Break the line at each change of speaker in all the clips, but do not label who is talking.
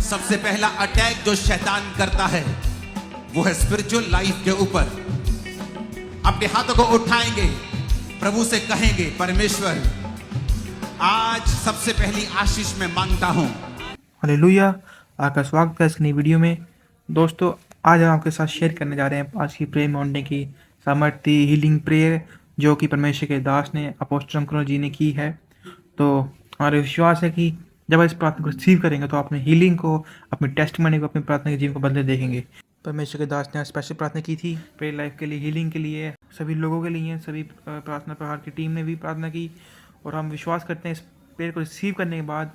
सबसे पहला अटैक जो शैतान करता है वो है स्पिरिचुअल लाइफ के ऊपर। अपने हाथों को उठाएंगे, प्रभु से कहेंगे, परमेश्वर आज सबसे पहली आशीष मैं मांगता हूं।
हालेलुया। आपका स्वागत है इस नई वीडियो में। दोस्तों, आज हम आपके साथ शेयर करने जा रहे हैं आज की प्रेयर मॉर्निंग की सामर्थ्य हीलिंग प्रेयर जो कि परमेश्वर के दास ने अपोस्टल अंकुर जी ने की है। तो हमारा विश्वास है कि जब इस प्रार्थना को रिसीव करेंगे तो अपने हीलिंग को, अपनी टेस्टमनी को, अपनी प्रार्थना के जीवन को बदले देखेंगे। परमेश्वर के दास ने स्पेशल प्रार्थना की थी प्रेयर लाइफ के लिए, हीलिंग के लिए, सभी लोगों के लिए। सभी प्रार्थना प्रहार की टीम ने भी प्रार्थना की और हम विश्वास करते हैं इस प्रेयर को रिसीव करने के बाद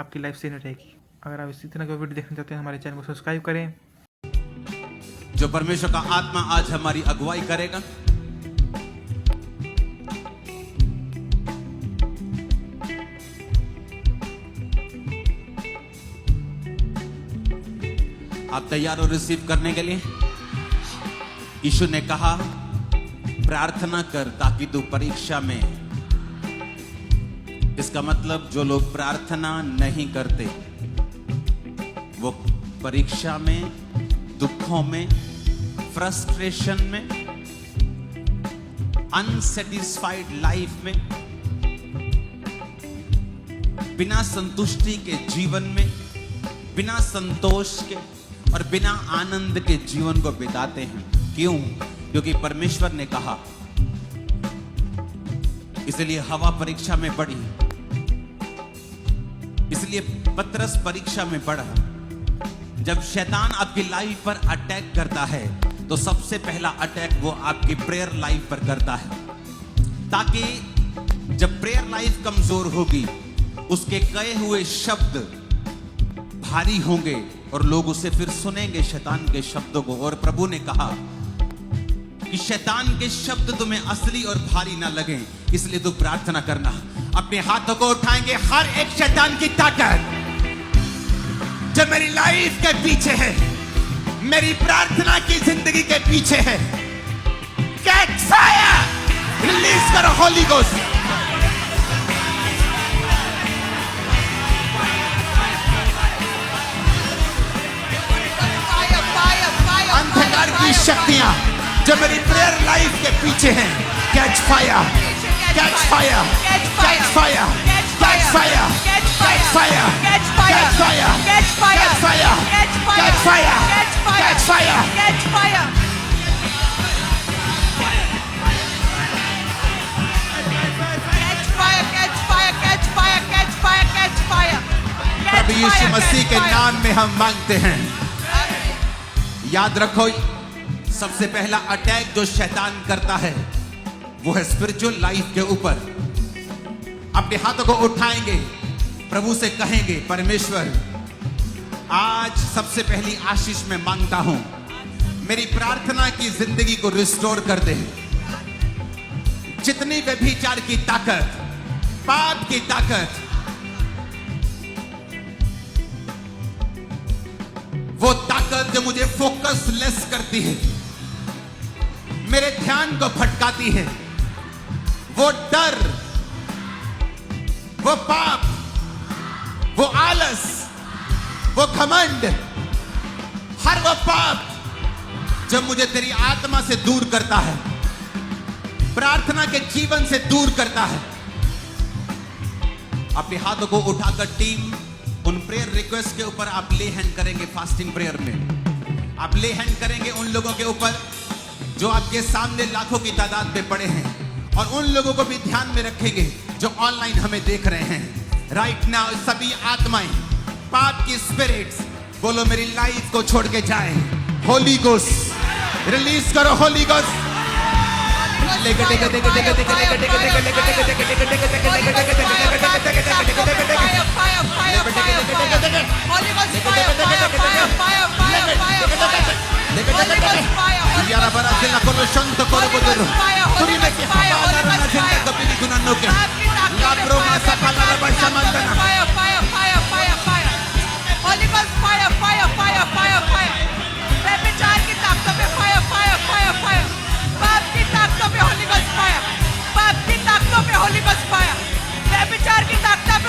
आपकी लाइफ सेफ रहेगी। अगर आप इसी तरह का वीडियो देखना चाहते हैं हमारे चैनल को सब्सक्राइब करें।
जो परमेश्वर का आत्मा आज हमारी अगुवाई करेगा, आप तैयार हो रिसीव करने के लिए? यीशु ने कहा प्रार्थना कर ताकि तू परीक्षा में। इसका मतलब जो लोग प्रार्थना नहीं करते वो परीक्षा में, दुखों में, फ्रस्ट्रेशन में, अनसेटिस्फाइड लाइफ में, बिना संतुष्टि के जीवन में, बिना संतोष के और बिना आनंद के जीवन को बिताते हैं। क्यों? क्योंकि परमेश्वर ने कहा। इसलिए हवा परीक्षा में पड़ी, इसलिए पतरस परीक्षा में पड़ा। जब शैतान आपकी लाइफ पर अटैक करता है तो सबसे पहला अटैक वो आपकी प्रेयर लाइफ पर करता है, ताकि जब प्रेयर लाइफ कमजोर होगी उसके कहे हुए शब्द भारी होंगे और लोग उसे फिर सुनेंगे शैतान के शब्दों को। और प्रभु ने कहा कि शैतान के शब्द तुम्हें असली और भारी ना लगे, इसलिए तू प्रार्थना करना। अपने हाथों को उठाएंगे, हर एक शैतान की ताकत जो मेरी लाइफ के पीछे है, मेरी प्रार्थना की जिंदगी के पीछे है, कैच फायर, रिलीज करो होली गोस्ट। अंधकार की शक्तियां जो मेरी प्रेयर लाइफ के पीछे हैं, catch fire, catch fire, catch fire, catch fire, catch fire, catch fire, catch fire, catch fire, catch fire, catch fire, catch fire. प्रभु यीशु मसीह के नाम में हम मांगते हैं। याद रखो, सबसे पहला अटैक जो शैतान करता है वो है स्पिरिचुअल लाइफ के ऊपर। अपने हाथों को उठाएंगे, प्रभु से कहेंगे, परमेश्वर आज सबसे पहली आशीष मैं मांगता हूं, मेरी प्रार्थना की जिंदगी को रिस्टोर कर दे। जितनी व्यभिचार की ताकत, पाप की ताकत, वो ताकत जो मुझे फोकस लेस करती है, मेरे ध्यान को भटकाती है, वो डर, वो पाप, वो आलस, वो घमंड, हर वो पाप जो मुझे तेरी आत्मा से दूर करता है, प्रार्थना के जीवन से दूर करता है। अपने हाथों को उठाकर टीम उन प्रेयर रिक्वेस्ट के ऊपर आप ले हैंड करेंगे। फास्टिंग प्रेयर में आप ले हैंड करेंगे उन लोगों के ऊपर जो आपके सामने लाखों की तादाद में पड़े हैं, और उन लोगों को भी ध्यान में रखेंगे जो ऑनलाइन हमें देख रहे हैं। राइट नाउ सभी आत्माएं, पाप की स्पिरिट्स बोलो मेरी लाइफ को छोड़ के जाए। होली गोस्ट रिलीज करो, holy ghost.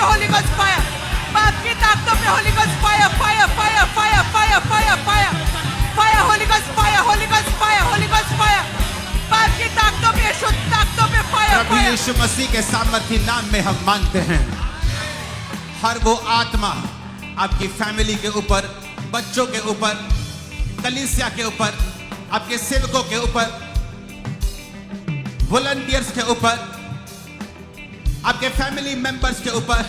Holy ghost fire, बाप की ताकतों पे holy ghost fire, fire, fire.
यीशु मसीह के सामर्थी नाम में हम मांगते हैं। हर वो आत्मा आपकी फैमिली के ऊपर, बच्चों के ऊपर, कलीसिया के ऊपर, आपके सेवकों के ऊपर, वॉलंटियर्स के ऊपर, आपके फैमिली मेंबर्स के ऊपर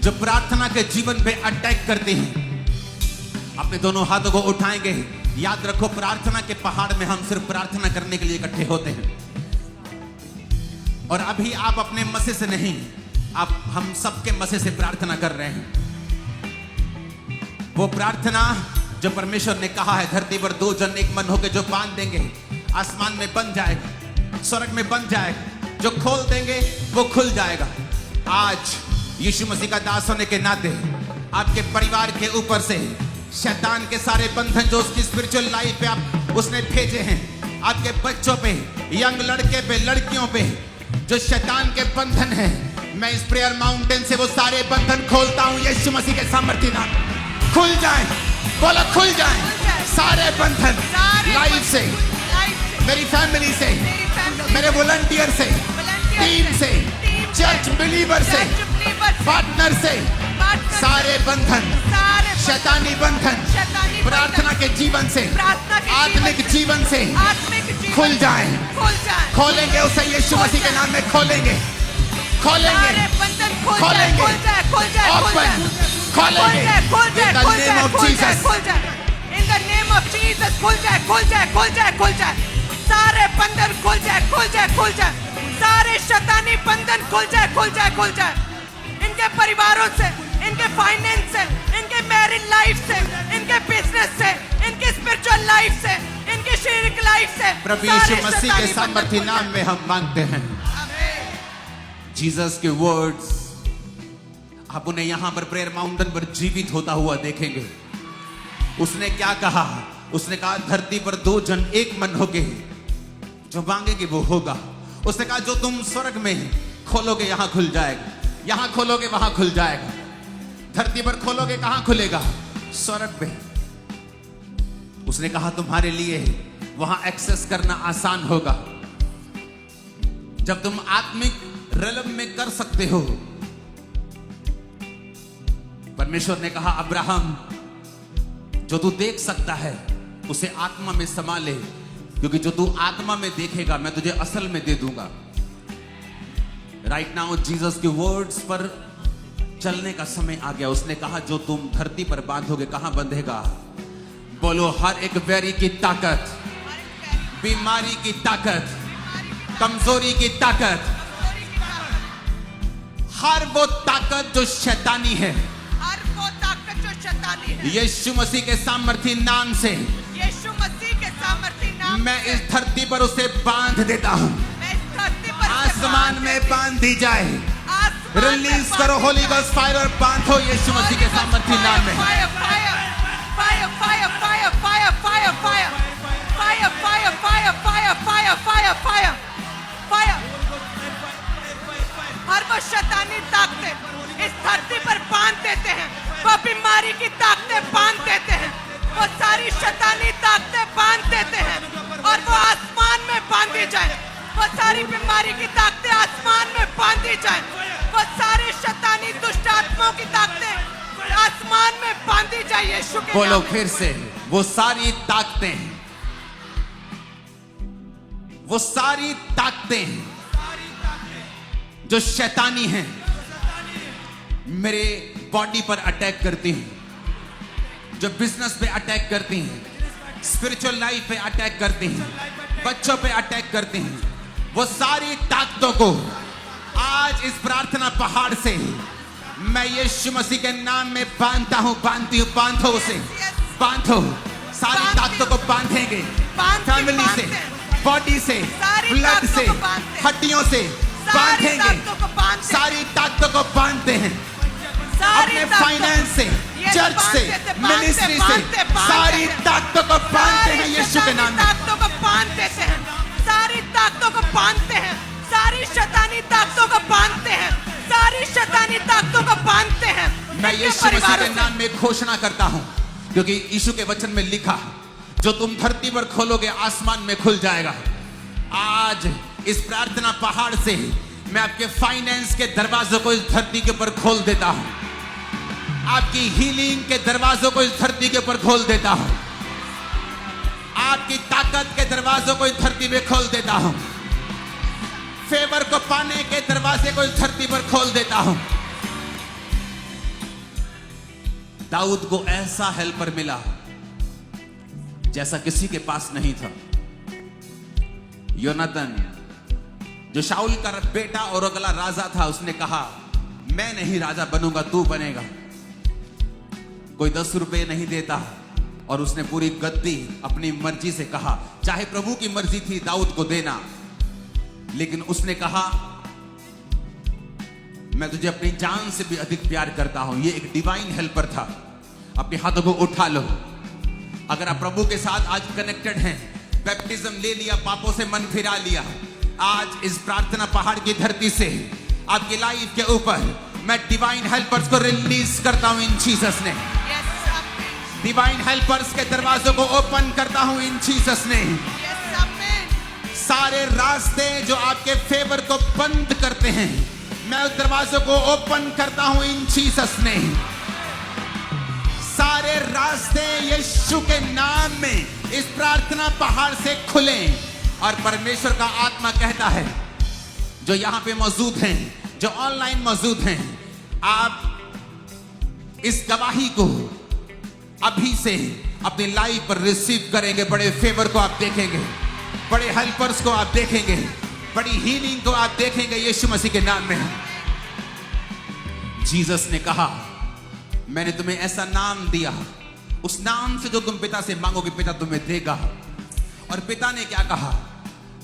जो प्रार्थना के जीवन पे अटैक करते हैं, अपने दोनों हाथों को उठाएंगे। याद रखो, प्रार्थना के पहाड़ में हम सिर्फ प्रार्थना करने के लिए इकट्ठे होते हैं। और अभी आप अपने मसे से नहीं, आप हम सबके मसे से प्रार्थना कर रहे हैं। वो प्रार्थना जो परमेश्वर ने कहा है, धरती पर दो जन एक मन होकर जो बांध देंगे, आसमान में बन जाएगा, स्वर्ग में बन जाएगा। जो खोल देंगे वो खुल जाएगा। आज यीशु मसीह का दास होने के नाते आपके परिवार के ऊपर से शैतान के सारे बंधन जो उसकी स्पिरिचुअल लाइफ पे आप उसने भेजे हैं, आपके बच्चों पे, यंग लड़के पे, लड़कियों पे जो शैतान के बंधन है, मैं इस प्रेयर माउंटेन से वो सारे बंधन खोलता हूं। यीशु मसीह के सामर्थ्य नाम खुल जाए, बोला खुल जाए सारे बंधन, लाइफ से, मेरी फैमिली से, मेरे वॉलंटियर से, टीम से, चर्च बिलीवर से, पार्टनर से, सारे बंधन, शैतानी बंधन प्रार्थना के जीवन से, आत्मिक जीवन से खुल जाए। खोलेंगे उसे यीशु मसीह के नाम में, खोलेंगे, खोलेंगे, खोलेंगे, ओपन, खोलेंगे in the name of Jesus,
in the name of Jesus. खुल जाए, खुल जाए, खुल जाए, खुल जाए, सारे बंधन खुल जाए, खुल जाए, खुल जाए, सारे शैतानी बंधन खुल जाए, खुल जाए, खुल जाए। इनके परिवारों से, इनके फाइनेंस से, इनके मैरिज लाइफ से, इनके बिजनेस से, इनके स्पिरिचुअल लाइफ से, इनके शारीरिक लाइफ से,
प्रभु यीशु मसीह के सामर्थी नाम में हम मांगते हैं। जीसस के वर्ड्स आप उन्हें यहां पर प्रेयर माउंटेन पर जीवित होता हुआ देखेंगे। उसने क्या कहा? उसने कहा धरती पर दो जन एक मन होके जो मांगेंगे वो होगा। उसने कहा जो तुम स्वर्ग में खोलोगे यहां खुल जाएगा, यहां खोलोगे वहां खुल जाएगा। धरती पर खोलोगे कहां खुलेगा? स्वर्ग पे। उसने कहा तुम्हारे लिए वहां एक्सेस करना आसान होगा जब तुम आत्मिक रेलम में कर सकते हो। परमेश्वर ने कहा अब्राहम जो तू देख सकता है उसे आत्मा में समा ले, क्योंकि जो तू आत्मा में देखेगा मैं तुझे असल में दे दूंगा। राइट नाउ जीसस के वर्ड्स पर चलने का समय आ गया। उसने कहा जो तुम धरती पर बांधोगे कहां बंधेगा? बोलो हर एक बैरी की ताकत, बीमारी की ताकत, कमजोरी की ताकत, हर वो ताकत जो शैतानी है,
हर वो ताकत जो शैतानी है,
यीशु मसीह के सामर्थी नाम से,
यीशु मसीह के सामर्थी नाम
मैं इस धरती पर उसे बांध देता हूं।
मैं इस धरती पर
आसमान में बांध दी जाए। रिलीज करो होली गोस्ट फायर और बांधो यीशु मसीह के सामर्थी नाम में।
Fire fire fire fire fire fire fire fire fire fire fire fire fire fire fire fire. हर वो शैतानी ताकतें इस धरती पर बांध देते हैं, वो बीमारी की ताकतें बांध देते हैं, वो सारी शैतानी ताकतें बांध देते हैं और वो आसमान में बांधी जाए। वो सारी बीमारी की ताकतें आसमान में बांधी जाए। वो सारे शैतानी दुष्ट आत्माओं की ताकतें आसमान में बांधी जाए यीशु के
बोलो
नाम में।
फिर से, वो सारी ताकतें, वो सारी ताकतें जो शैतानी हैं मेरे बॉडी पर अटैक करती हैं, जो बिजनेस पे अटैक करती हैं, स्पिरिचुअल लाइफ पे अटैक करती हैं, बच्चों पे अटैक करती हैं, वो सारी ताकतों को आज इस प्रार्थना पहाड़ से मैं यीशु मसीह के नाम में बांधता हूं, बांधती हूं। बांधो उसे, बांधो, सारी ताकतों को बांधेंगे, फैमिली से, बॉडी से, ब्लड से, हड्डियों से बांधेंगे। सारी ताकतों को बांधते हैं, अपने फाइनेंस से, चर्च से, मिनिस्ट्री से, सारी ताकतों को बांधते हैं यीशु के नाम में।
ताकतों को बांध देते हैं, सारी ताकतों को बांधते हैं, सारी शैतानी ताकतों को बांधते हैं, सारी शैतानी ताकतों को बांधते हैं।
मैं यीशु मसीह के नाम में घोषणा करता हूं, क्योंकि यीशु के वचन में लिखा जो तुम धरती पर खोलोगे आसमान में खुल जाएगा। आज इस प्रार्थना पहाड़ से मैं आपके फाइनेंस के दरवाजों को इस धरती के ऊपर खोल देता हूं। आपकी हीलिंग के दरवाजों को इस धरती के ऊपर खोल देता हूं। आपकी ताकत के दरवाजों को इस धरती में खोल देता हूं। फेवर को पाने के दरवाजे को इस धरती पर खोल देता हूं। दाऊद को ऐसा हेल्पर मिला जैसा किसी के पास नहीं था। योनातन जो शाऊल का बेटा और अगला राजा था, उसने कहा मैं नहीं राजा बनूंगा, तू बनेगा। कोई 10 रुपए नहीं देता और उसने पूरी गद्दी अपनी मर्जी से कहा। चाहे प्रभु की मर्जी थी दाऊद को देना, लेकिन उसने कहा मैं तुझे अपनी जान से भी अधिक प्यार करता हूं। ये एक डिवाइन हेल्पर था। अपने हाथों को उठा लो। अगर आप प्रभु के साथ आज कनेक्टेड हैं, बैप्टिज्म ले लिया, पापों से मन फिरा लिया, आज इस प्रार्थना पहाड़ की धरती से आपकी लाइफ के ऊपर मैं डिवाइन हेल्पर्स को रिलीज करता हूं इन जीसस ने। डिवाइन हेल्पर्स के दरवाजों को ओपन करता हूं इन जीसस ने। सारे रास्ते जो आपके फेवर को बंद करते हैं, मैं उस दरवाजों को ओपन करता हूं इन जीसस ने। सारे रास्ते यीशु के नाम में इस प्रार्थना पहाड़ से खुले। और परमेश्वर का आत्मा कहता है, जो यहां पे मौजूद हैं, जो ऑनलाइन मौजूद हैं, आप इस गवाही को अभी से अपनी लाइफ पर रिसीव करेंगे। बड़े फेवर को आप देखेंगे, बड़े हेल्पर्स को आप देखेंगे, बड़ी हीलिंग को आप देखेंगे यीशु मसीह के नाम में। जीसस ने कहा मैंने तुम्हें ऐसा नाम दिया, उस नाम से जो तुम पिता से मांगोगे पिता तुम्हें देगा। और पिता ने क्या कहा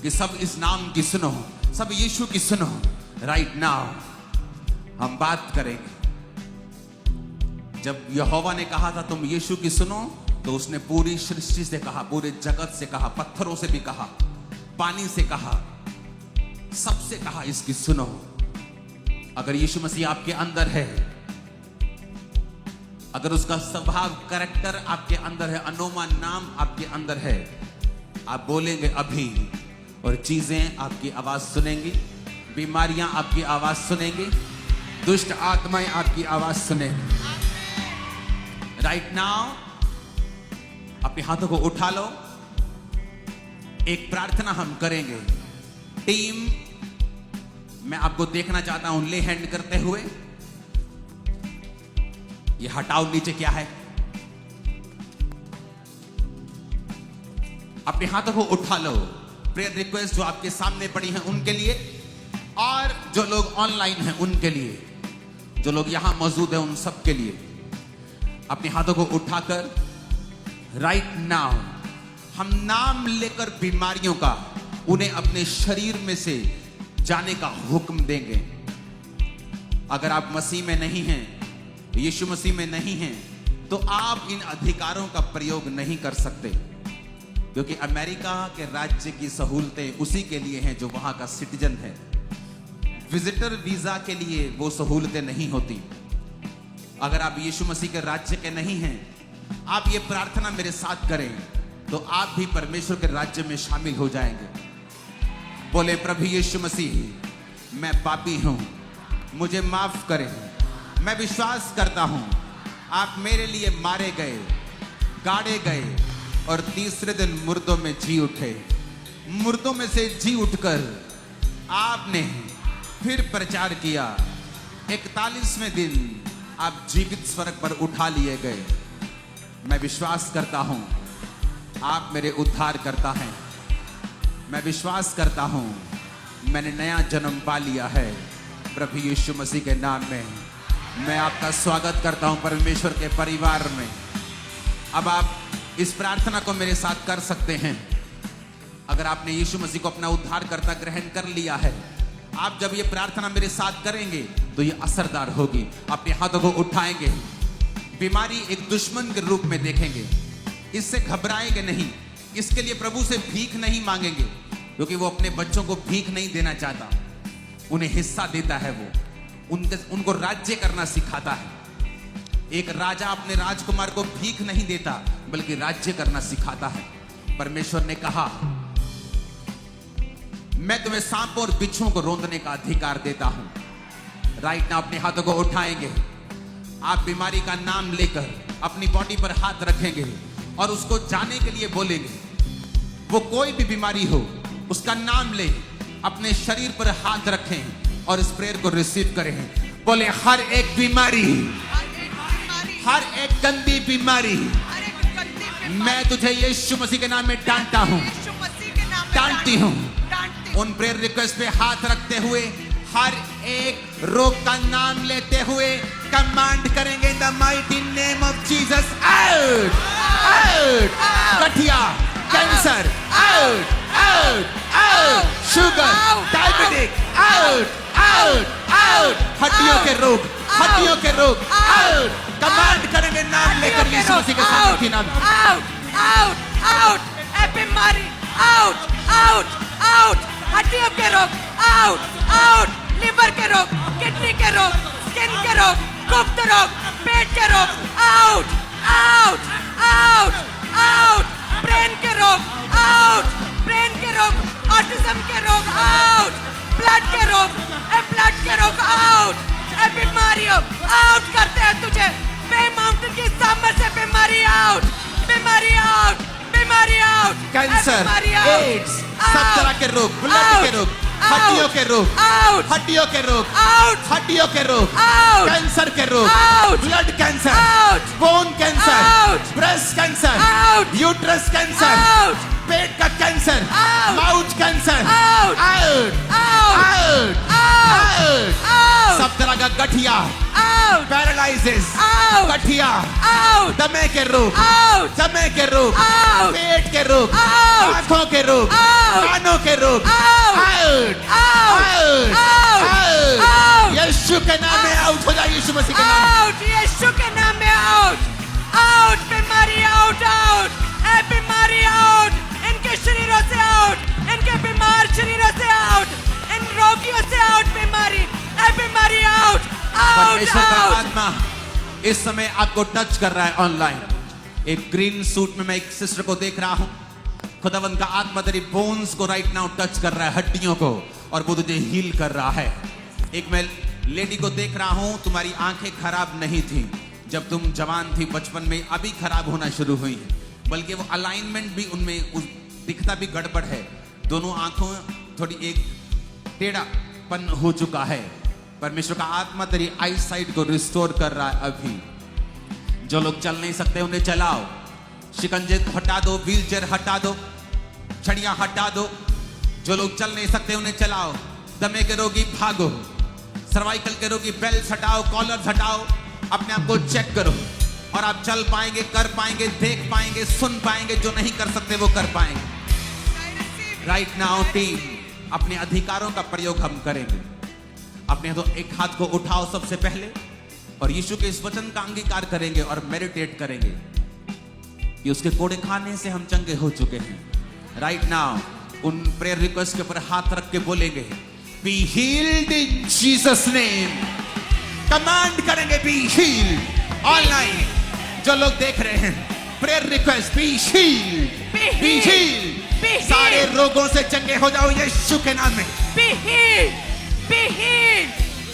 कि सब इस नाम की सुनो, सब यीशु की सुनो। राइट नाउ हम बात करेंगे। जब यहोवा ने कहा था तुम यीशु की सुनो, तो उसने पूरी सृष्टि से कहा, पूरे जगत से कहा, पत्थरों से भी कहा, पानी से कहा, सबसे कहा इसकी सुनो। अगर यीशु मसीह आपके अंदर है, अगर उसका स्वभाव कैरेक्टर आपके अंदर है, अनोमा नाम आपके अंदर है, आप बोलेंगे अभी और चीजें आपकी आवाज सुनेंगी, बीमारियां आपकी आवाज सुनेंगी, दुष्ट आत्माएं आपकी आवाज सुनेंगी। राइट नाउ अपने हाथों को उठा लो। एक प्रार्थना हम करेंगे। टीम, मैं आपको देखना चाहता हूं ले हैंड करते हुए। ये हटाओ नीचे क्या है। अपने हाथों को उठा लो। प्रेयर रिक्वेस्ट जो आपके सामने पड़ी हैं उनके लिए, और जो लोग ऑनलाइन हैं उनके लिए, जो लोग यहां मौजूद हैं उन सब के लिए। अपने हाथों को उठाकर राइट नाउ हम नाम लेकर बीमारियों का, उन्हें अपने शरीर में से जाने का हुक्म देंगे। अगर आप मसीह में नहीं हैं, यीशु मसीह में नहीं हैं, तो आप इन अधिकारों का प्रयोग नहीं कर सकते, क्योंकि अमेरिका के राज्य की सहूलतें उसी के लिए हैं जो वहां का सिटीजन है। विजिटर वीजा के लिए वो सहूलतें नहीं होती। अगर आप यीशु मसीह के राज्य के नहीं हैं, आप ये प्रार्थना मेरे साथ करें तो आप भी परमेश्वर के राज्य में शामिल हो जाएंगे। बोले, प्रभु यीशु मसीह मैं पापी हूं, मुझे माफ करें। मैं विश्वास करता हूं आप मेरे लिए मारे गए, गाड़े गए और तीसरे दिन मुर्दों में जी उठे। मुर्दों में से जी उठकर आपने फिर प्रचार किया। 41वें दिन आप जीवित स्वर्ग पर उठा लिए गए। मैं विश्वास करता हूं आप मेरे उद्धार करता हैं। मैं विश्वास करता हूं मैंने नया जन्म पा लिया है। प्रभु यीशु मसीह के नाम में मैं आपका स्वागत करता हूं परमेश्वर के परिवार में। अब आप इस प्रार्थना को मेरे साथ कर सकते हैं। अगर आपने यीशु मसीह को अपना उद्धारकर्ता ग्रहण कर लिया है, आप जब ये प्रार्थना मेरे साथ करेंगे तो ये असरदार होगी। अपने हाथों को उठाएंगे, बीमारी एक दुश्मन के रूप में देखेंगे, इससे घबराएंगे नहीं। इसके लिए प्रभु से भीख नहीं मांगेंगे, क्योंकि वो अपने बच्चों को भीख नहीं देना चाहता, उन्हें हिस्सा देता है। वो उनको राज्य करना सिखाता है। एक राजा अपने राजकुमार को भीख नहीं देता, बल्कि राज्य करना सिखाता है। परमेश्वर ने कहा मैं तुम्हें सांपों और बिच्छुओं को रौंदने का अधिकार देता हूं। राइट नाउ अपने हाथों को उठाएंगे। आप बीमारी का नाम लेकर अपनी बॉडी पर हाथ रखेंगे और उसको जाने के लिए बोलेंगे। वो कोई भी बीमारी हो उसका नाम ले, अपने शरीर पर हाथ रखें और इस प्रेयर को रिसीव करें। बोले हर एक बीमारी, हर एक गंदी बीमारी मैं तुझे यीशु मसीह के नाम में डांटता हूं, डांटती हूं। उन प्रेयर रिक्वेस्ट पे हाथ रखते हुए हर एक रोग का नाम लेते हुए कमांड करेंगे in the mighty name of Jesus. Out out, गठिया, cancer out out out, sugar, diabetic out out out, हड्डियों के रोग, हड्डियों के रोग आउट। कमांड करेंगे नाम लेकर यीशु मसीह के सामर्थ्य नाम।
आउट आउट आउट, ए बीमारी आउट आउट आउट, हड्डियों के रोग आउट आउट, लिवर के रोग, किडनी के रोग, स्किन के रोग, गुप्त रोग, पेट के रोग out out out out, brain के रोग आउट, ब्रेन के रोग, ऑटिज्म के रोग आउट, ब्लड के रोग, ब्लड के रोग आउट, बीमारियों आउट करते हैं तुझे। पे माउंटेन की सामर्थ से बीमारी आउट, बीमारी आउट, बीमारी आउट,
कैंसर, एड्स, सब तरह के रोग, ब्लड के रोग, हड्डियों के रोग
आउट,
हड्डियों के रोग
आउट,
हड्डियों के रोग
आउट,
कैंसर के रोग
out,
blood cancer
out,
bone cancer
out,
breast cancer
out,
uterus cancer
out,
पेट का कैंसर
out,
mouth cancer
out,
out
out,
out
out,
out, सब तरह का गठिया,
आउट,
पैरालिसिस,
आउट,
गठिया,
आउट,
दमे के रोग,
आउट,
दमे के रोग,
आउट,
पेट के रोग,
आउट,
आंखों के रोग,
आउट,
कानों के रोग
out,
out
out,
out
out,
यीशु के नाम में आउट हो जाए, यीशु मसीह के नाम में।
आउट, यीशु के नाम में आउट आउट, बीमारी आउट आउट, ए बीमारी आउट, इनके शरीरों से आउट, इनके बीमार शरीरों से आउट, इन रोगियों से आउट, बीमारी, ए बीमारी आउट आउट
परमेश्वर का
आउट।
आत्मा इस समय आपको टच कर रहा है ऑनलाइन। एक ग्रीन सूट में मैं एक सिस्टर को देख रहा हूं। खुदावंद का आत्मा तेरी बोन्स को राइट नाउ टच कर रहा है, हड्डियों को, और वो तुझे हील कर रहा है। एक मैं लेडी को देख रहा हूं, तुम्हारी आंखें खराब नहीं थी जब तुम जवान थी, बचपन में, अभी खराब होना शुरू हुई है, बल्कि वो अलाइनमेंट भी उनमें दिखता भी गड़बड़ है। दोनों आंखों थोड़ी एक टेढ़ापन हो चुका है। परमेश्वर का आत्मा तेरी आई साइट को रिस्टोर कर रहा है अभी। जो लोग चल नहीं सकते उन्हें चलाओ, शिकंजे हटा दो, व्हील चेयर हटा दो, छड़ियां हटा दो। जो लोग चल नहीं सकते उन्हें चलाओ। दमे के रोगी भागो, सर्वाइकल के रोगी बेल्ट हटाओ, कॉलर हटाओ, अपने आप को चेक करो और आप चल पाएंगे, कर पाएंगे, देख पाएंगे, सुन पाएंगे। जो नहीं कर सकते वो कर पाएंगे। राइट नाउ टीम, अपने अधिकारों का प्रयोग हम करेंगे। अपने तो एक हाथ को उठाओ सबसे पहले और यीशु के इस वचन का अंगीकार करेंगे और मेडिटेट करेंगे कि उसके कोड़े खाने से हम चंगे हो चुके हैं। राइट नाउ उन प्रेयर रिक्वेस्ट के ऊपर हाथ रख के बोलेंगे, be healed in Jesus name. Command करेंगे, बी हील्ड। ऑनलाइन जो लोग देख रहे हैं, prayer request, be healed, be healed. सारे रोगों से चंगे हो जाओ यीशु के नाम में।
Be healed, be healed,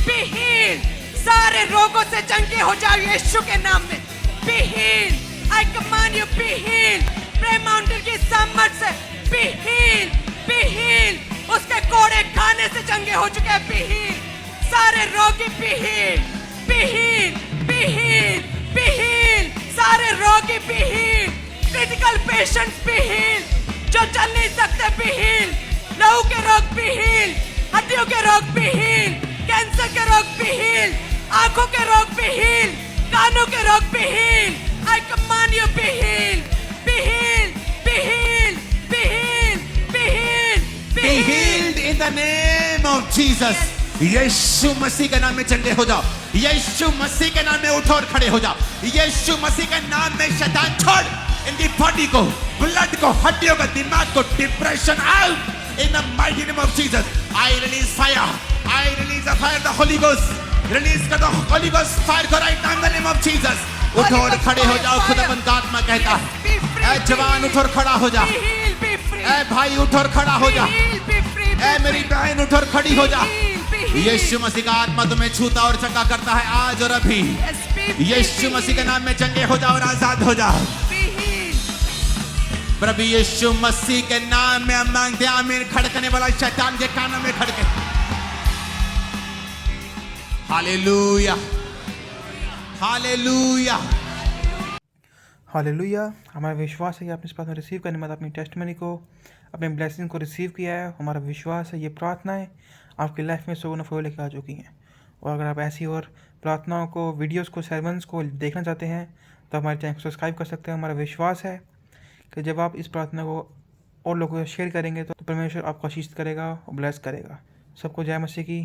be healed. सारे रोगों से चंगे हो जाओ यीशु के नाम में। Be healed. I command you, be healed. Pray mountain की सामर्थ से be healed, be healed. उसके कोड़े खाने से चंगे हो चुके हैं, be healed. सारे रोगी be healed, be healed, be healed, be healed. सारे रोगी be healed. Critical patients be healed. जो चल नहीं सकते be healed. लहू के रोग be healed, हड्डियों के रोग be healed, कैंसर के रोग be healed, आंखों के रोग be healed, कानों के रोग be healed. I command you, be healed, be healed, be healed, be healed, be healed,
Be healed in the name of Jesus. यीशु मसीह के नाम में चंगे हो जाओ। यीशु मसीह के नाम में उठो और खड़े हो जाओ। यीशु मसीह के नाम में शैतान छोड़, इनकी बॉडी को, ब्लड को, हड्डियों को, दिमाग को, depression out in the mighty name of Jesus. I release fire. I release the fire of the Holy Ghost. Release the Holy Ghost fire को right now in the name of Jesus. उठो और खड़े हो जाओ। खुदावंद का आत्मा कहता है, ऐ जवान उठो और खड़ा हो जा।
be healed, be free,
ऐ भाई उठो और खड़ा हो जा।
be healed, be free,
ऐ मेरी बहन उठ और खड़ी हो जा। यीशु मसीह का आत्मा तुम्हें छूता और चंगा करता है आज और अभी। यीशु मसीह के नाम में चंगे हो जाओ और आजाद हो जाओ। प्रभु यीशु मसीह के नाम में हम मांगते हैं आमीन। खड़कने वाला शैतान के कानों में खड़के। Hallelujah, hallelujah,
hallelujah. हमारा विश्वास है कि आपने इस प्रार्थना रिसीव करने के बाद अपनी टेस्टमनी को, अपने ब्लेसिंग को रिसीव किया है। हमारा विश्वास है ये प्रार्थनाएं आपकी लाइफ में सो फ्लो लेकर आ चुकी हैं। और अगर आप ऐसी और प्रार्थनाओं को, वीडियोस को, सर्मन्स को देखना चाहते हैं तो हमारे चैनल को सब्सक्राइब कर सकते हैं। हमारा विश्वास है कि जब आप इस प्रार्थना को और लोगों को शेयर करेंगे तो परमेश्वर आपको आशीष करेगा और ब्लेस करेगा। सबको जय मसीह की।